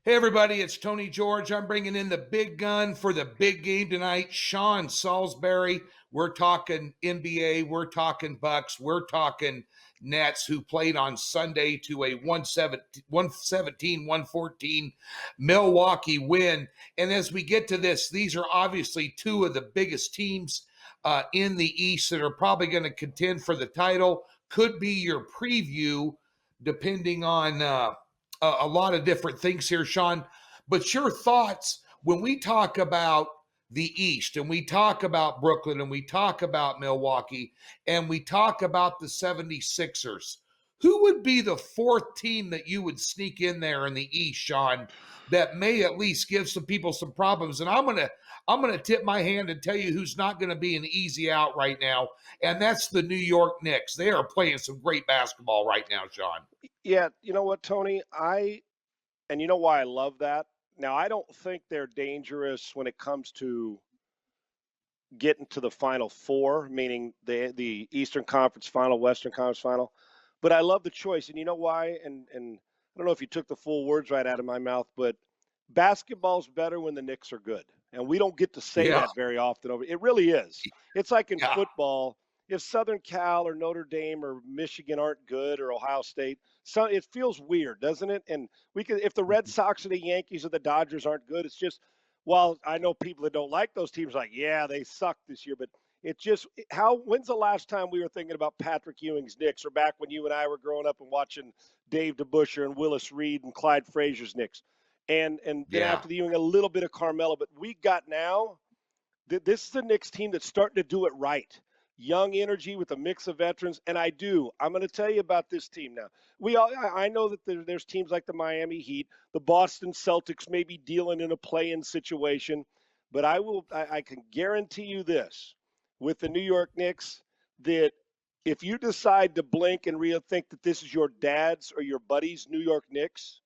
Hey, everybody, it's Tony George. I'm bringing in the big gun for the big game tonight, Sean Salisbury. We're talking NBA, we're talking Bucks, we're talking Nets, who played on Sunday to a 117-114 Milwaukee win. And as we get to this, these are obviously two of the biggest teams in the East that are probably going to contend for the title. Could be your preview, depending on a lot of different things here, Sean. But your thoughts when we talk about the East and we talk about Brooklyn and we talk about Milwaukee and we talk about the 76ers, who would be the fourth team that you would sneak in there in the East, Sean, that may at least give some people some problems? And I'm gonna tip my hand and tell you who's not going to be an easy out right now, and that's the New York Knicks. They are playing some great basketball right now, Sean. Yeah, you know what, Tony? And you know why I love that? Now, I don't think they're dangerous when it comes to getting to the Final Four, meaning the Eastern Conference Final, Western Conference Final. But I love the choice, and you know why? And I don't know if you took the full words right out of my mouth, but basketball's better when the Knicks are good, and we don't get to say Yeah, that very often. It really is. It's like in yeah. football. If Southern Cal or Notre Dame or Michigan aren't good or Ohio State, so it feels weird, doesn't it? And we could, if the Red Sox or the Yankees or the Dodgers aren't good, it's just, well, I know people that don't like those teams like, yeah, they suck this year, but it's just when's the last time we were thinking about Patrick Ewing's Knicks, or back when you and I were growing up and watching Dave DeBusschere and Willis Reed and Clyde Frazier's Knicks? And then Yeah. after the Ewing, a little bit of Carmelo, but we got now, this is a Knicks team that's starting to do it right. Young energy with a mix of veterans, and I'm going to tell you about this team now. I know that there's teams like the Miami Heat, the Boston Celtics may be dealing in a play-in situation, but I can guarantee you this with the New York Knicks, that if you decide to blink and think that this is your dad's or your buddy's New York Knicks,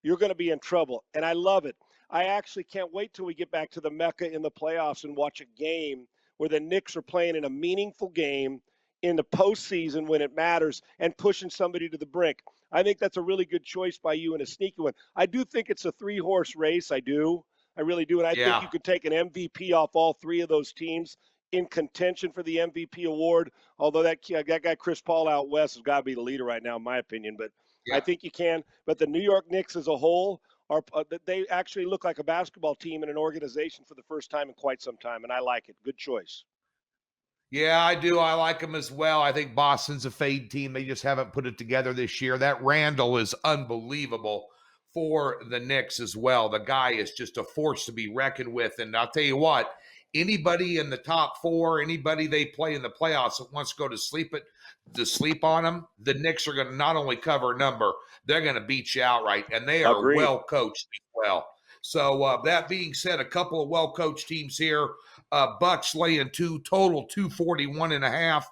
you're going to be in trouble. And I love it. I actually can't wait till we get back to the Mecca in the playoffs and watch a game where the Knicks are playing in a meaningful game in the postseason when it matters and pushing somebody to the brink. I think that's a really good choice by you and a sneaky one. I do think it's a three-horse race. I do. I really do. And I think Yeah. you could take an MVP off all three of those teams in contention for the MVP award. Although that guy Chris Paul out west has got to be the leader right now, in my opinion. But I Yeah. think you can. But the New York Knicks as a whole they actually look like a basketball team and an organization for the first time in quite some time, and I like it. Good choice. Yeah, I do. I like them as well. I think Boston's a fade team. They just haven't put it together this year. That Randall is unbelievable for the Knicks as well. The guy is just a force to be reckoned with. And I'll tell you what, anybody in the top four, anybody they play in the playoffs that wants to go to sleep on them, the Knicks are going to not only cover a number, they're going to beat you outright. And they are Agreed. well coached as well. So that being said, a couple of well coached teams here. Bucks laying total 241 and a half.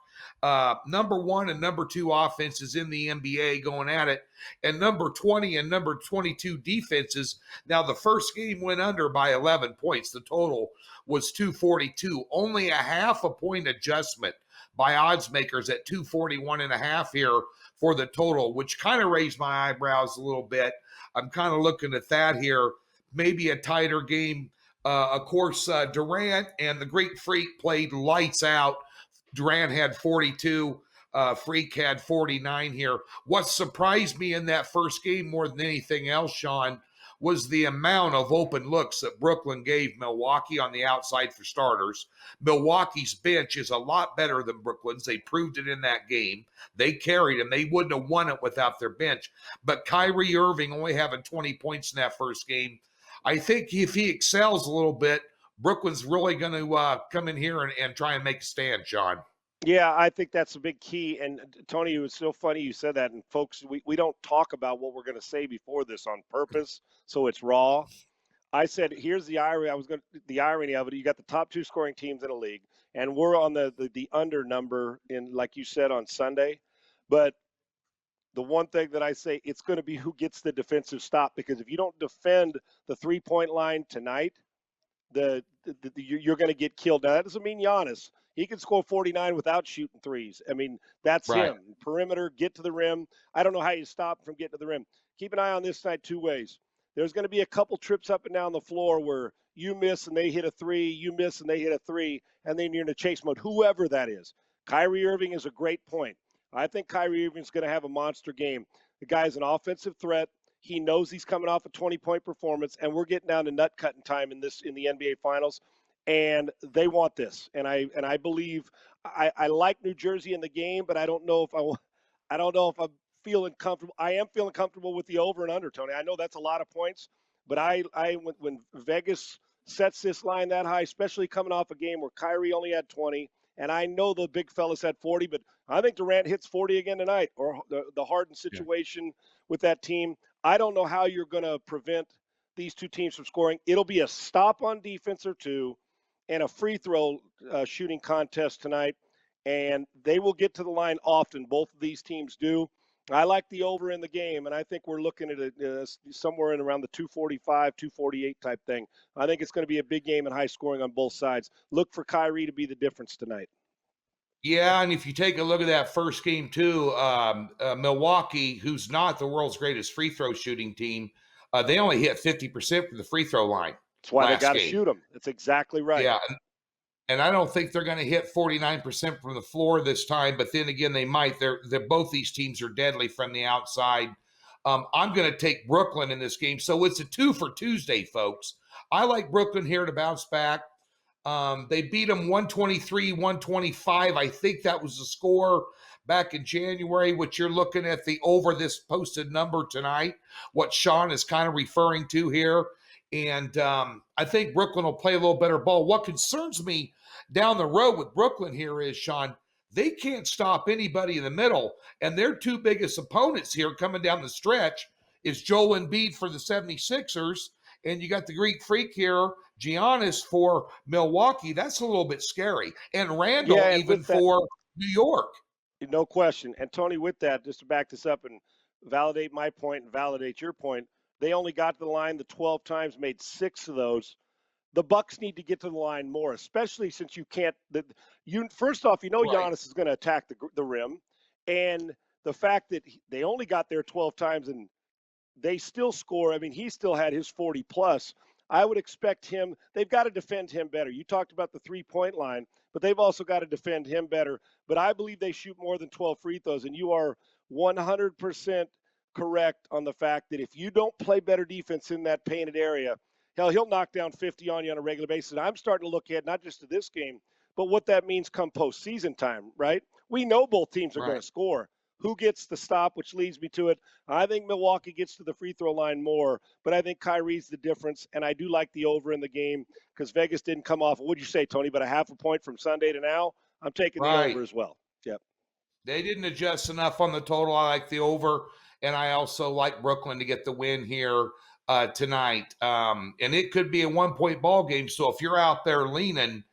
Number one and number two offenses in the NBA going at it, and number 20 and number 22 defenses. Now, the first game went under by 11 points. The total was 242, only a half a point adjustment by odds makers at 241 and a half here for the total, which kind of raised my eyebrows a little bit. I'm kind of looking at that here. Maybe a tighter game. Of course, Durant and the Greek Freak played lights out. Durant had 42. Freak had 49 here. What surprised me in that first game more than anything else, Sean, was the amount of open looks that Brooklyn gave Milwaukee on the outside for starters. Milwaukee's bench is a lot better than Brooklyn's. They proved it in that game. They carried them. They wouldn't have won it without their bench. But Kyrie Irving only having 20 points in that first game. I think if he excels a little bit, Brooklyn's really going to come in here and try and make a stand, Sean. Yeah, I think that's a big key. And Tony, it was so funny you said that. And folks, we don't talk about what we're going to say before this on purpose, so it's raw. I said, here's the irony. The irony of it. You got the top two scoring teams in the league, and we're on the under number in, like you said, on Sunday. But the one thing that I say, it's going to be who gets the defensive stop, because if you don't defend the 3-point line tonight, you're going to get killed. Now, that doesn't mean Giannis. He can score 49 without shooting threes. I mean, that's Right. him. Perimeter, get to the rim. I don't know how you stop him from getting to the rim. Keep an eye on this side two ways. there's going to be a couple trips up and down the floor where you miss and they hit a three, you miss and they hit a three, and then you're in a chase mode, whoever that is. Kyrie Irving is a great point. I think Kyrie Irving's going to have a monster game. The guy's an offensive threat. He knows he's coming off a 20-point performance, and we're getting down to nut cutting time in the NBA Finals, and they want this. And I believe I like New Jersey in the game, but I don't know if I'm feeling comfortable. I am feeling comfortable with the over and under, Tony. I know that's a lot of points, but when Vegas sets this line that high, especially coming off a game where Kyrie only had 20, and I know the big fellas had 40, but I think Durant hits 40 again tonight, or the Harden situation with that team. I don't know how you're going to prevent these two teams from scoring. It'll be a stop on defense or two and a free throw shooting contest tonight, and they will get to the line often. Both of these teams do. I like the over in the game, and I think we're looking at somewhere in around the 245, 248 type thing. I think it's going to be a big game and high scoring on both sides. Look for Kyrie to be the difference tonight. Yeah, and if you take a look at that first game too, Milwaukee, who's not the world's greatest free throw shooting team, they only hit 50% from the free throw line. That's why they got to shoot them. That's exactly right. Yeah, and I don't think they're going to hit 49% from the floor this time, but then again, they might. They're both these teams are deadly from the outside. I'm going to take Brooklyn in this game. So it's a 2 for Tuesday, folks. I like Brooklyn here to bounce back. They beat them 123-125. I think that was the score back in January, which you're looking at the over this posted number tonight, what Sean is kind of referring to here. And I think Brooklyn will play a little better ball. What concerns me down the road with Brooklyn here is, Sean, they can't stop anybody in the middle. And their two biggest opponents here coming down the stretch is Joel Embiid for the 76ers. And you got the Greek freak here, Giannis for Milwaukee. That's a little bit scary. And Randall even for New York. No question. And Tony, with that, just to back this up and validate my point and validate your point, they only got to the line the 12 times, made 6 of those. The Bucks need to get to the line more, especially since you can't. First off, right. Giannis is going to attack the rim, and the fact that they only got there 12 times and they still score. I mean, he still had his 40 plus. I would expect him. They've got to defend him better. You talked about the 3-point line, but they've also got to defend him better. But I believe they shoot more than 12 free throws, and you are 100% correct on the fact that if you don't play better defense in that painted area, hell, he'll knock down 50 on you on a regular basis. And I'm starting to look at not just to this game, but what that means come postseason time, right? We know both teams are going to score. Who gets the stop, which leads me to it. I think Milwaukee gets to the free throw line more, but I think Kyrie's the difference, and I do like the over in the game because Vegas didn't come off. What'd you say, Tony? But a half a point from Sunday to now? I'm taking the over as well. Yep. They didn't adjust enough on the total. I like the over, and I also like Brooklyn to get the win here tonight. And it could be a 1-point ball game, so if you're out there leaning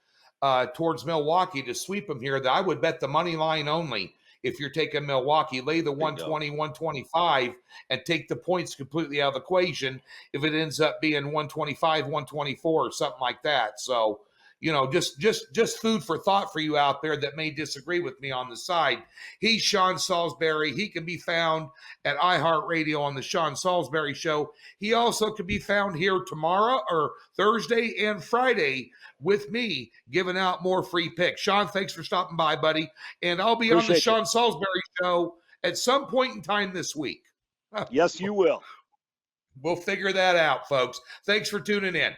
towards Milwaukee to sweep them here, I would bet the money line only. If you're taking Milwaukee, lay the 120, 125, and take the points completely out of the equation if it ends up being 125, 124, or something like that. So, just food for thought for you out there that may disagree with me on the side. He's Sean Salisbury. He can be found at iHeartRadio on the Sean Salisbury Show. He also can be found here tomorrow or Thursday and Friday with me giving out more free picks. Sean, thanks for stopping by, buddy. And I'll be on the Sean Salisbury Show at some point in time this week. Yes, you will. We'll figure that out, folks. Thanks for tuning in.